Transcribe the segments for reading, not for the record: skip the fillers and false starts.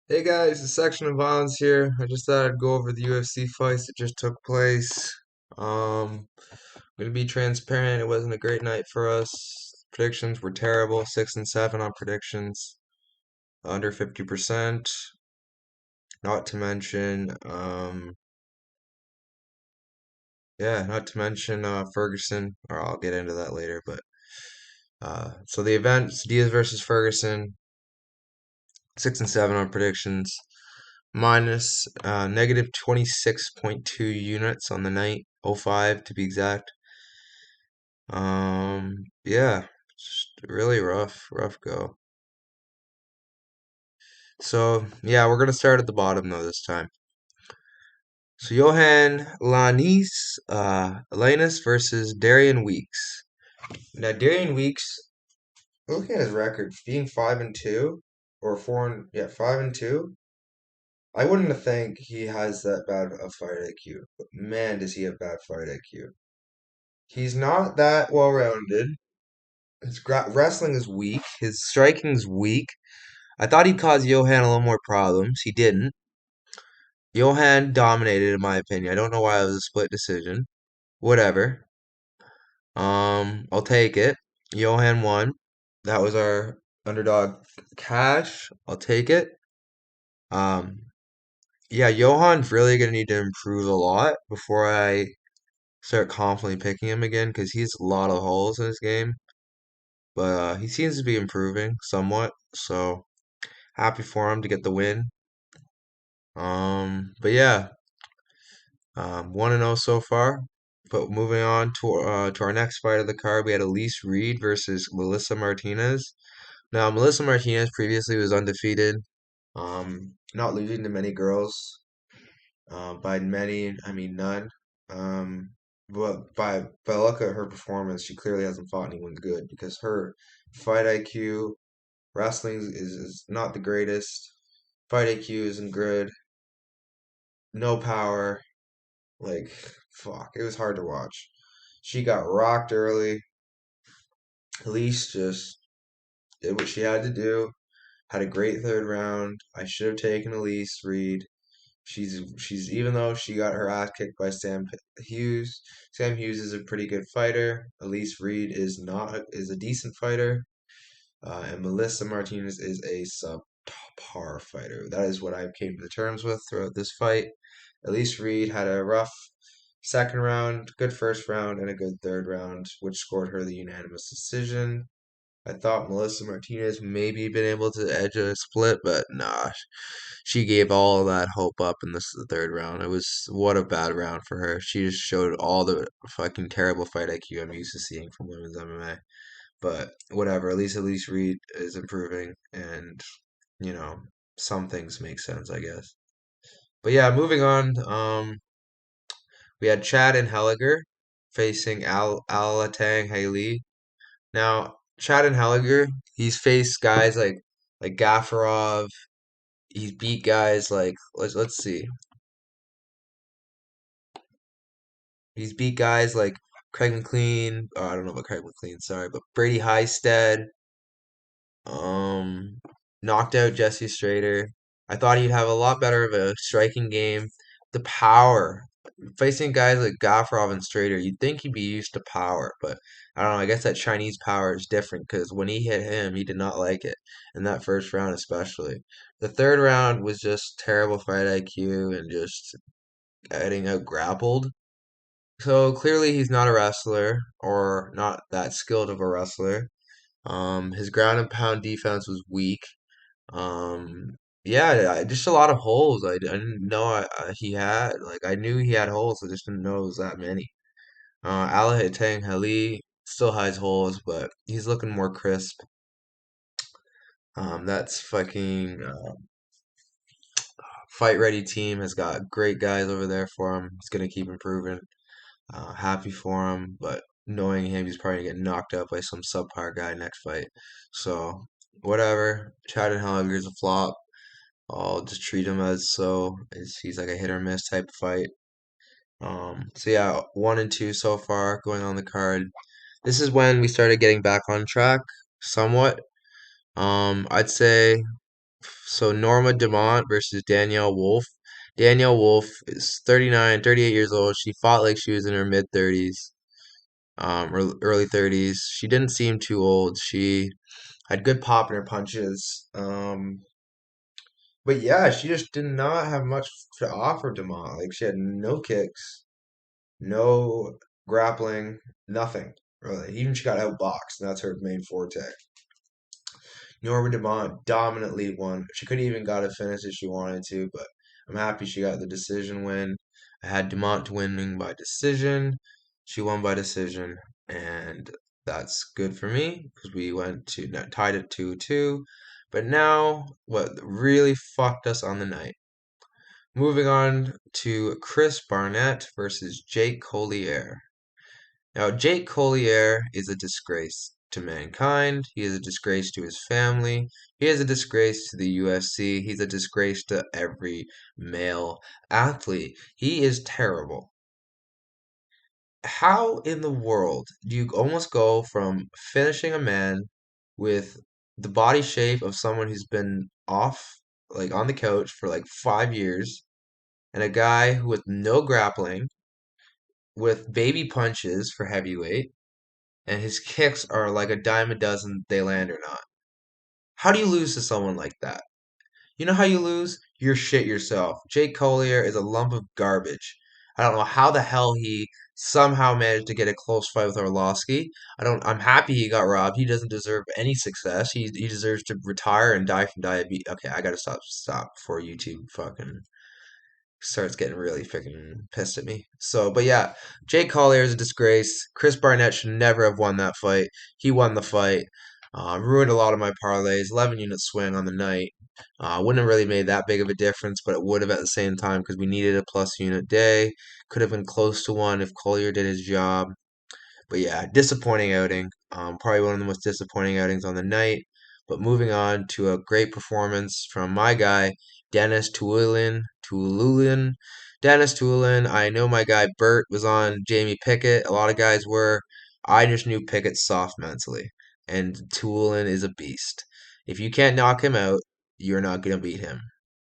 Hey guys, it's Section of Violence here. I just thought I'd go over the UFC fights that just took place. I'm gonna be transparent. It wasn't a great night for us. Predictions were terrible. 6 and 7 on predictions, under 50%. Not to mention, not to mention Ferguson. Or I'll get into that later. But so the events: Diaz versus Ferguson. 6 and 7 on predictions. Minus negative 26.2 units on the night, oh 05 to be exact. Yeah, just really rough go. So yeah, we're gonna start at the bottom though this time. So Johan Lainesse versus Darian Weeks. Now Darian Weeks, looking at his record, being 5-2 or 5-2. I wouldn't think he has that bad of fight IQ, but man, does he have bad fight IQ. He's not that well rounded. His wrestling is weak. His striking is weak. I thought he'd cause Johan a little more problems. He didn't. Johan dominated, in my opinion. I don't know why it was a split decision. Whatever. I'll take it. Johan won. That was our underdog cash. I'll take it. Um, yeah, Johan's really gonna need to improve a lot before I start confidently picking him again because he has a lot of holes in his game. But he seems to be improving somewhat, so happy for him to get the win. But yeah, 1-0 so far. But moving on to our next fight of the card, we had Elise Reed versus Melissa Martinez. Now, Melissa Martinez previously was undefeated, not losing to many girls. By many, I mean none. Um, but by the look at her performance, she clearly hasn't fought anyone good because her fight IQ, wrestling is not the greatest. Fight IQ isn't good. No power. Like, fuck, it was hard to watch. She got rocked early. Elise just did what she had to do. Had a great third round. I should have taken Elise Reed. She's even though she got her ass kicked by Sam Hughes. Sam Hughes is a pretty good fighter. Elise Reed is a decent fighter. And Melissa Martinez is a subpar fighter. That is what I came to terms with throughout this fight. Elise Reed had a rough second round, good first round, and a good third round, which scored her the unanimous decision. I thought Melissa Martinez maybe been able to edge a split, but nah, she gave all of that hope up in this third round. It was what a bad round for her. She just showed all the fucking terrible fight IQ I'm used to seeing from women's MMA. But whatever, at least Elise Reed is improving, and you know some things make sense, I guess. But yeah, moving on. We had Chad Anheliger facing Alateng Haley. Now, Chad Anheliger, he's faced guys like Gafarov. He's beat guys like let's see. He's beat guys like Craig McLean. Oh, I don't know about Craig McLean, sorry, but Brady Heisted. Um, Knocked out Jesse Strader. I thought he'd have a lot better of a striking game. The power. Facing guys like Gavrov and Strader, you'd think he'd be used to power, but I don't know. I guess that Chinese power is different because when he hit him, he did not like it in that first round, especially. The third round was just terrible fight IQ and just getting out grappled. So clearly, he's not a wrestler or not that skilled of a wrestler. His ground and pound defense was weak. Um, yeah, just a lot of holes. I didn't know he had. Like I knew he had holes. I just didn't know it was that many. Alahitang Hali still has holes, but he's looking more crisp. That's fucking fight ready team has got great guys over there for him. He's gonna keep improving. Happy for him, but knowing him, he's probably gonna get knocked out by some subpar guy next fight. So whatever. Chad and is a flop. I'll just treat him as so. He's like a hit or miss type of fight. So yeah, 1 and 2 so far going on the card. This is when we started getting back on track somewhat. I'd say So Norma Dumont versus Danielle Wolf. Danielle Wolf is 39, 38 years old. She fought like she was in her mid 30s, early 30s. She didn't seem too old. She had good pop in her punches. But yeah, she just did not have much to offer Dumont. Like she had no kicks, no grappling, nothing really. Even she got outboxed, and that's her main forte. Norma Dumont dominantly won. She could have even got a finish if she wanted to, but I'm happy she got the decision win. I had Dumont winning by decision. She won by decision, and that's good for me because we went to tied at 2-2. But now, what really fucked us on the night? Moving on to Chris Barnett versus Jake Collier. Now, Jake Collier is a disgrace to mankind. He is a disgrace to his family. He is a disgrace to the UFC. He's a disgrace to every male athlete. He is terrible. How in the world do you almost go from finishing a man with the body shape of someone who's been off, like on the couch for like 5 years, and a guy who with no grappling, with baby punches for heavyweight, and his kicks are like a dime a dozen they land or not. How do you lose to someone like that? You know how you lose? You're shit yourself. Jake Collier is a lump of garbage. I don't know how the hell he somehow managed to get a close fight with Orlovsky. I'm happy he got robbed. He doesn't deserve any success. He deserves to retire and die from diabetes. Okay, I gotta stop before YouTube fucking starts getting really freaking pissed at me. So, but yeah, Jake Collier is a disgrace. Chris Barnett should never have won that fight. He won the fight. Ruined a lot of my parlays. 11 unit swing on the night. Wouldn't have really made that big of a difference, but it would have at the same time because we needed a plus unit day. Could have been close to one if Collier did his job. But yeah, disappointing outing. Probably one of the most disappointing outings on the night. But moving on to a great performance from my guy, Dennis Tiuliulin. Dennis Tiuliulin. I know my guy Bert was on Jamie Pickett. A lot of guys were. I just knew Pickett's soft mentally. And Tiuliulin is a beast. If you can't knock him out, you're not going to beat him.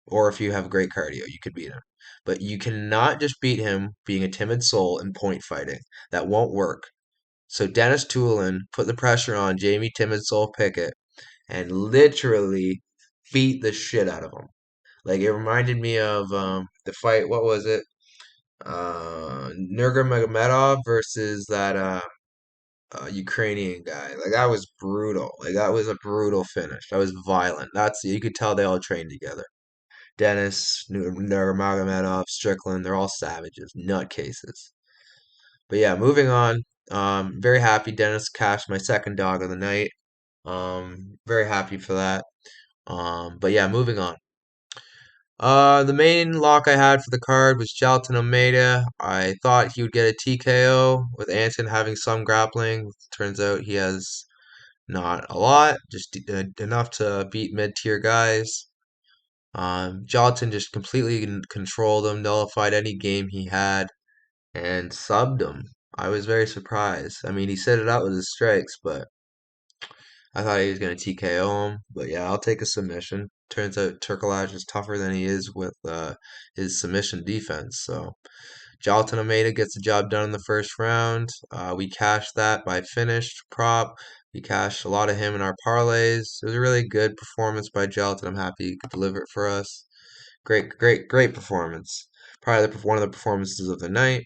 Or if you have great cardio, you could beat him. But you cannot just beat him being a timid soul in point fighting. That won't work. So Dennis Tiuliulin put the pressure on Jamie Timid Soul Pickett and literally beat the shit out of him. Like it reminded me of the fight. What was it? Nurmagomedov versus that Ukrainian guy. Like that was brutal. Like that was a brutal finish. That was violent. That's you could tell they all trained together. Dennis, Nurmagomedov, Strickland. They're all savages, nutcases. But yeah, moving on. Very happy Dennis cashed my second dog of the night. Very happy for that. But yeah, moving on. The main lock I had for the card was Jailton Almeida. I thought he would get a TKO with Anton having some grappling. Turns out he has not a lot, just enough to beat mid-tier guys. Jailton just completely controlled him, nullified any game he had, and subbed him. I was very surprised. I mean, he set it up with his strikes, but I thought he was going to TKO him. But yeah, I'll take a submission. Turns out Turkalj is tougher than he is with his submission defense. So Jailton Almeida gets the job done in the first round. We cashed that by finished prop. We cashed a lot of him in our parlays. It was a really good performance by Jailton. I'm happy he could deliver it for us. Great performance. Probably one of the performances of the night.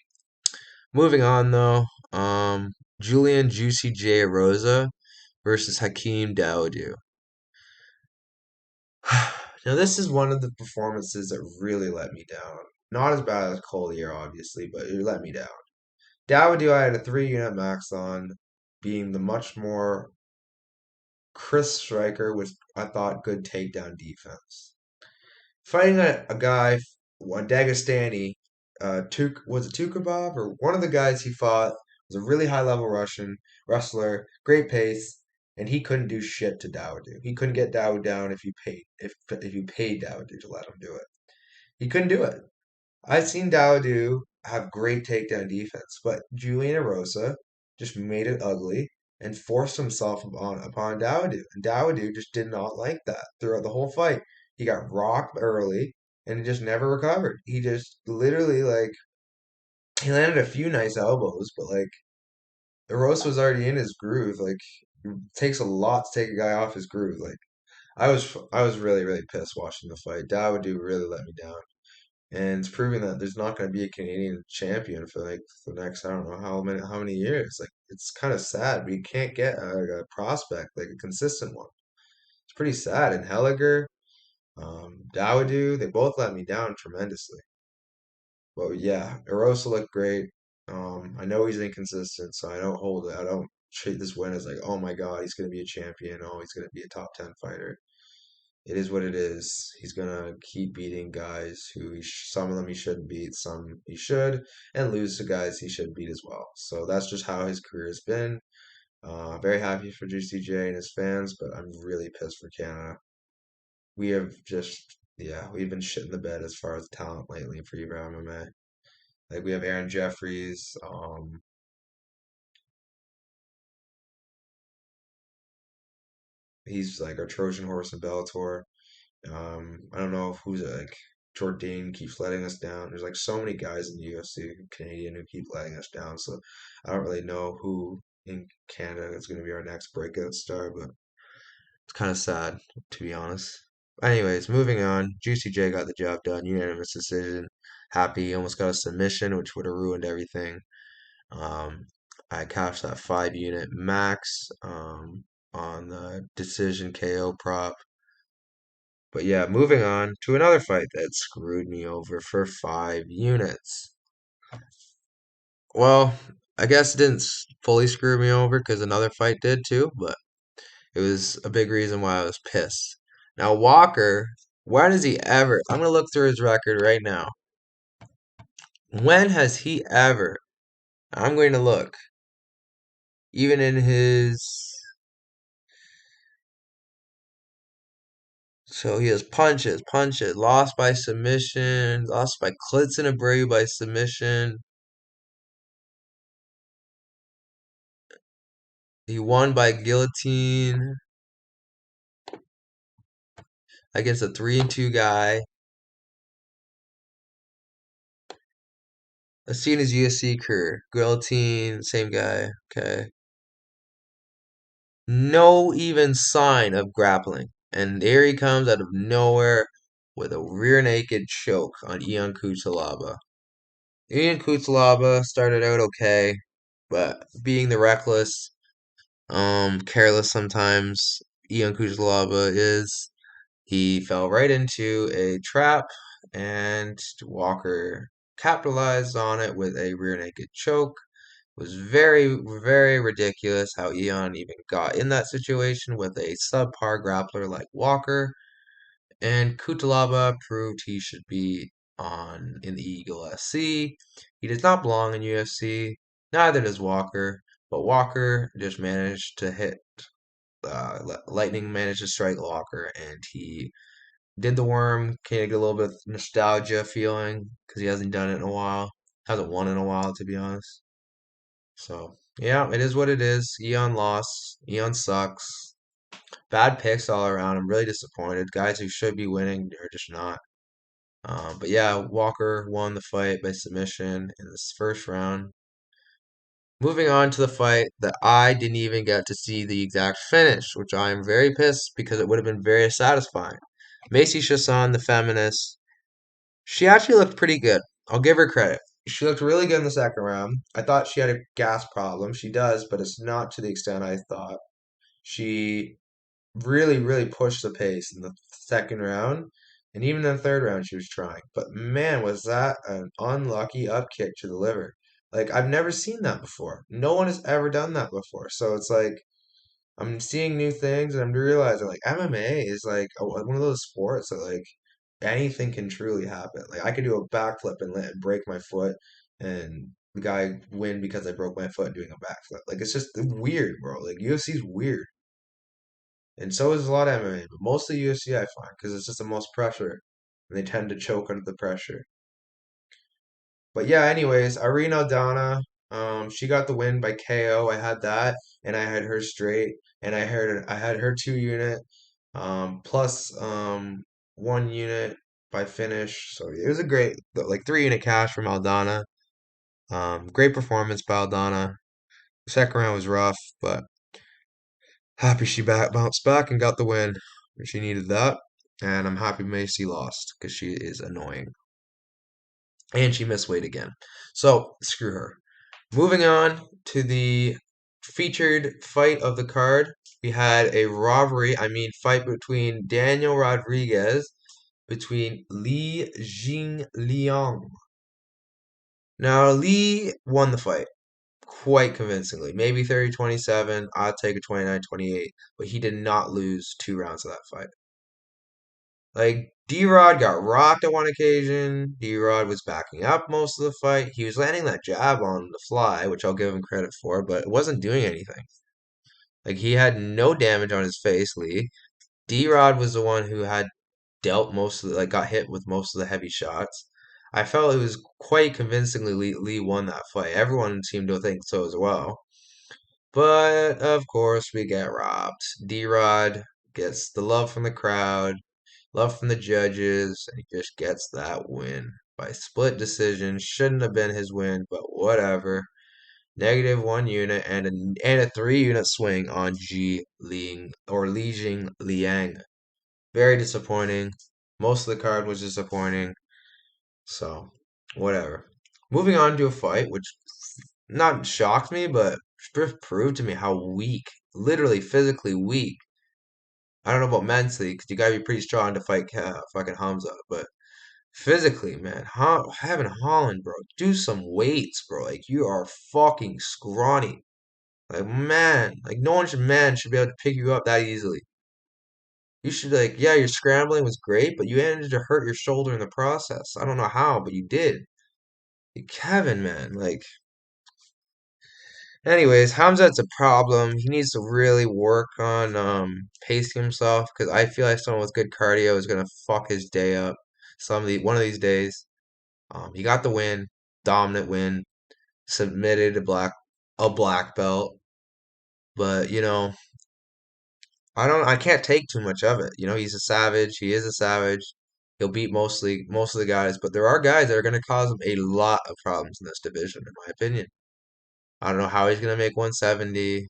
Moving on though, Julian Juicy J Erosa versus Hakeem Dawodu. Now this is one of the performances that really let me down. Not as bad as Collier, obviously, but it let me down. Dawodu, I had a 3 unit max on, being the much more crisp striker with I thought good takedown defense. Fighting a guy, one Dagestani, was it Tukabov or one of the guys he fought was a really high level Russian wrestler, great pace, and he couldn't do shit to Dawodu. He couldn't get Dawodu down if you paid Dawodu to let him do it. He couldn't do it. I've seen Dawodu have great takedown defense, but Julian Erosa just made it ugly and forced himself upon Dawodu. And Dawodu just did not like that throughout the whole fight. He got rocked early and he just never recovered. He just literally like he landed a few nice elbows, but like Erosa was already in his groove. Like it takes a lot to take a guy off his groove. Like I was really really pissed watching the fight. Dawodu really let me down, and it's proving that there's not going to be a Canadian champion for like the next I don't know how many years. Like it's kind of sad. We can't get a prospect like a consistent one. It's pretty sad. And Anheliger, Dawodu, they both let me down tremendously. But yeah, Erosa looked great. I know he's inconsistent, so I don't hold it. I don't treat this win as like, oh my God, he's going to be a champion. Oh, he's going to be a top 10 fighter. It is what it is. He's going to keep beating guys who some of them he shouldn't beat, some he should, and lose to guys he should beat as well. So that's just how his career has been. Very happy for GCJ and his fans, but I'm really pissed for Canada. We have just, yeah, we've been shit in the bed as far as talent lately for Evo MMA. Like we have Aaron Jeffries. He's like our Trojan horse in Bellator. I don't know who's like Jordan keeps letting us down. There's like so many guys in the UFC, Canadian, who keep letting us down. So I don't really know who in Canada is going to be our next breakout star, but it's kind of sad to be honest. Anyways, moving on. Juicy J got the job done. Unanimous decision. Happy. He almost got a submission, which would have ruined everything. Um, I cashed that 5 unit max on the decision KO prop. But yeah, moving on to another fight that screwed me over for 5 units. Well, I guess it didn't fully screw me over because another fight did too, but it was a big reason why I was pissed. Now, Walker, when has he ever? I'm going to look through his record right now. When has he ever? I'm going to look. Even in his. So he has punches, lost by submission, lost by Klidson and Abreu by submission. He won by guillotine against a 3-2 guy. Let's see in his UFC career. Guillotine, same guy. Okay. No even sign of grappling. And there he comes out of nowhere with a rear naked choke on Ion Cutelaba. Ion Cutelaba started out okay, but being the reckless, careless sometimes Ion Cutelaba is, he fell right into a trap and Walker capitalized on it with a rear naked choke. It was very, very ridiculous how Ion even got in that situation with a subpar grappler like Walker. And Cutelaba proved he should be on in the Eagle SC. He does not belong in UFC. Neither does Walker. But Walker just managed to hit. Lightning managed to strike Walker, and he did the worm. Kind of get a little bit of nostalgia feeling because he hasn't done it in a while. Hasn't won in a while, to be honest. So yeah, it is what it is. Eon lost. Eon sucks. Bad picks all around. I'm really disappointed. Guys who should be winning are just not. But yeah, Walker won the fight by submission in this first round. Moving on to the fight that I didn't even get to see the exact finish, which I am very pissed because it would have been very satisfying. Macy Chaisson, the feminist, she actually looked pretty good. I'll give her credit. She looked really good in the second round. I thought she had a gas problem. She does, but it's not to the extent I thought. She really, really pushed the pace in the second round. And even in the third round, she was trying. But man, was that an unlucky up kick to the liver. Like, I've never seen that before. No one has ever done that before. So it's like, I'm seeing new things and I'm realizing, like, MMA is like one of those sports that, like, anything can truly happen. Like, I could do a backflip and break my foot, and the guy win because I broke my foot doing a backflip. Like, it's just weird, bro. Like, UFC's weird. And so is a lot of MMA, but mostly UFC I find because it's just the most pressure, and they tend to choke under the pressure. But yeah, anyways, Irene Aldana, she got the win by KO. I had that, and I had her straight, and I had her 2 unit, plus 1 unit by finish. So it was a great, like 3 unit cash from Aldana. Great performance by Aldana. Second round was rough, but happy she bounced back and got the win. She needed that, and I'm happy Macy lost because she is annoying and she missed weight again. So screw her. Moving on to the featured fight of the card, we had a fight between Daniel Rodriguez between Li Jingliang. Now, Li won the fight quite convincingly. Maybe 30-27. I'll take a 29-28. But he did not lose 2 rounds of that fight. Like, D-Rod got rocked at one occasion. D-Rod was backing up most of the fight. He was landing that jab on the fly, which I'll give him credit for, but it wasn't doing anything. Like, he had no damage on his face, Lee. D-Rod was the one who had dealt most of the, like, got hit with most of the heavy shots. I felt it was quite convincingly Lee won that fight. Everyone seemed to think so as well. But, of course, we get robbed. D-Rod gets the love from the crowd, love from the judges, and he just gets that win by split decision. Shouldn't have been his win, but whatever. -1 unit and a 3 unit swing on Li Jingliang. Very disappointing. Most of the card was disappointing. So, whatever. Moving on to a fight which not shocked me, but proved to me how weak, literally physically weak. I don't know about mentally, because you gotta be pretty strong to fight fucking Hamza, but physically, man, having Holland, bro, do some weights, bro. Like, you are fucking scrawny. Like, man, like, man should be able to pick you up that easily. You should, like, yeah, your scrambling was great, but you ended to hurt your shoulder in the process. I don't know how, but you did. Like, Kevin, man, like, anyways, Hamzat's a problem. He needs to really work on pacing himself because I feel like someone with good cardio is gonna fuck his day up. One of these days. He got the win, dominant win, submitted a black belt, but I can't take too much of it. He's a savage. He is a savage. He'll beat most of the guys, but there are guys that are gonna cause him a lot of problems in this division, in my opinion. I don't know how he's gonna make 170.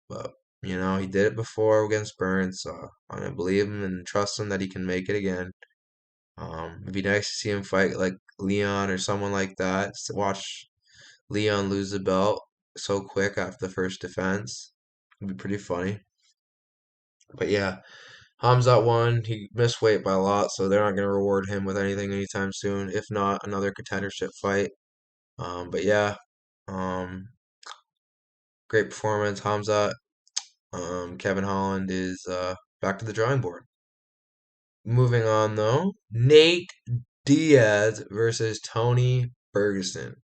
But he did it before against Burns, so I'm gonna believe him and trust him that he can make it again. It'd be nice to see him fight like Leon or someone like that. To watch Leon lose the belt so quick after the first defense. It'd be pretty funny. But yeah, Hamzat won. He missed weight by a lot, so they're not gonna reward him with anything anytime soon. If not, another contendership fight. But yeah, um, great performance, Hamzat. Kevin Holland is back to the drawing board. Moving on though, Nate Diaz versus Tony Ferguson.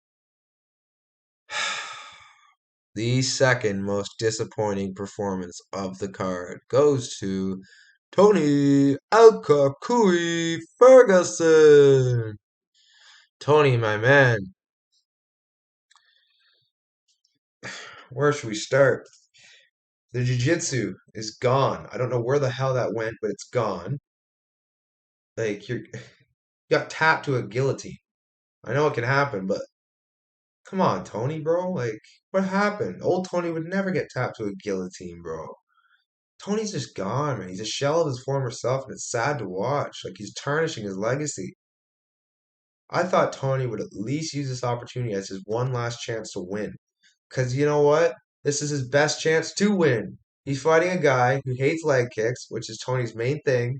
The second most disappointing performance of the card goes to Tony Alkakui Ferguson. Tony, my man, where should we start? The jiu-jitsu is gone. I don't know where the hell that went, but it's gone. Like you got tapped to a guillotine. I know it can happen, but come on, Tony, bro. Like, what happened? Old Tony would never get tapped to a guillotine, bro. Tony's just gone, man. He's a shell of his former self, and it's sad to watch. Like, he's tarnishing his legacy. I thought Tony would at least use this opportunity as his one last chance to win. Because you know what? This is his best chance to win. He's fighting a guy who hates leg kicks, which is Tony's main thing.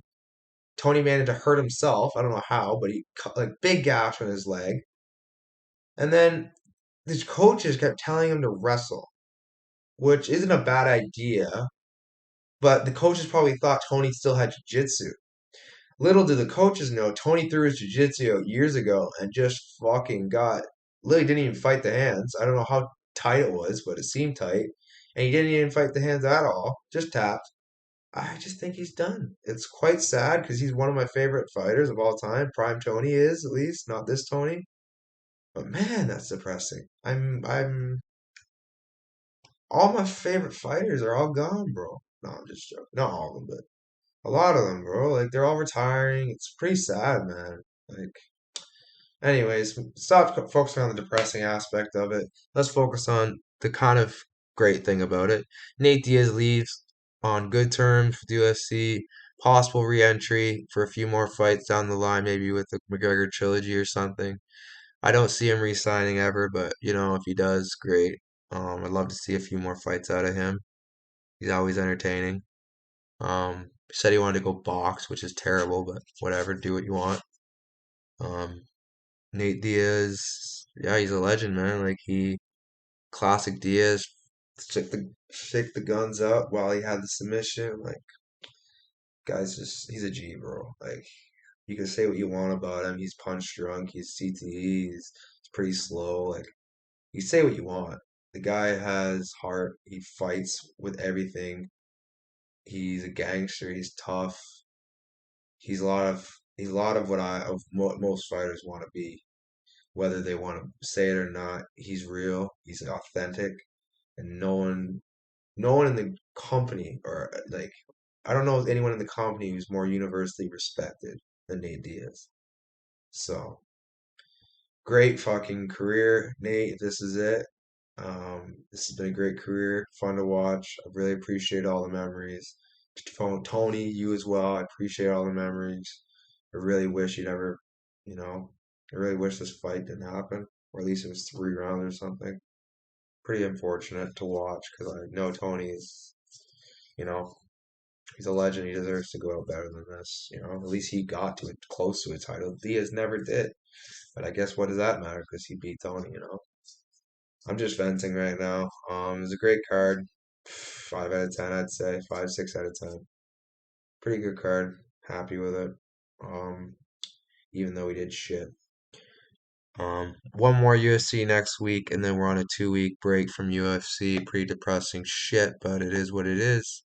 Tony managed to hurt himself. I don't know how, but he cut like big gash on his leg. And then these coaches kept telling him to wrestle, which isn't a bad idea, but the coaches probably thought Tony still had jiu-jitsu. Little did the coaches know, Tony threw his jiu-jitsu out years ago and just fucking literally didn't even fight the hands. I don't know how tight it was, but it seemed tight. And he didn't even fight the hands at all, just tapped. I just think he's done. It's quite sad because he's one of my favorite fighters of all time. Prime Tony is, at least, not this Tony. But man, that's depressing. I'm all my favorite fighters are all gone, bro. No, I'm just joking. Not all of them, but A lot of them, bro. Like they're all retiring. It's pretty sad, man. Like, anyways, stop focusing on the depressing aspect of it. Let's focus on the kind of great thing about it. Nate Diaz leaves on good terms with UFC. Possible re-entry for a few more fights down the line, maybe with the McGregor trilogy or something. I don't see him re-signing ever, but if he does, great. I'd love to see a few more fights out of him. He's always entertaining. He said he wanted to go box, which is terrible, but whatever, do what you want. Um, Nate Diaz, yeah, he's a legend, man. Like classic Diaz, shake the guns up while he had the submission. Like, he's a G, bro. Like, you can say what you want about him. He's punch drunk. He's CTE. He's pretty slow. Like, you say what you want. The guy has heart. He fights with everything. He's a gangster. He's tough. He's a lot of what most fighters want to be, whether they want to say it or not. He's real. He's authentic, and no one in the company or like I don't know anyone in the company who's more universally respected than Nate Diaz. So great fucking career, Nate. This is it. This has been a great career, fun to watch. I really appreciate all the memories. Tony, you as well. I appreciate all the memories. I really wish you never, you know, I really wish this fight didn't happen, or at least it was 3 rounds or something. Pretty unfortunate to watch because I know Tony is, you know, he's a legend. He deserves to go out better than this. At least he got to it close to a title. Diaz never did. But I guess what does that matter? Because he beat Tony. I'm just venting right now. It was a great card. 5 out of 10, I'd say. 5, 6 out of 10. Pretty good card. Happy with it. Um, Even though we did shit. One more UFC next week, and then we're on a 2-week break from UFC. Pretty depressing shit, but it is what it is.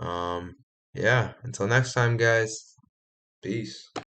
Yeah. Until next time, guys. Peace.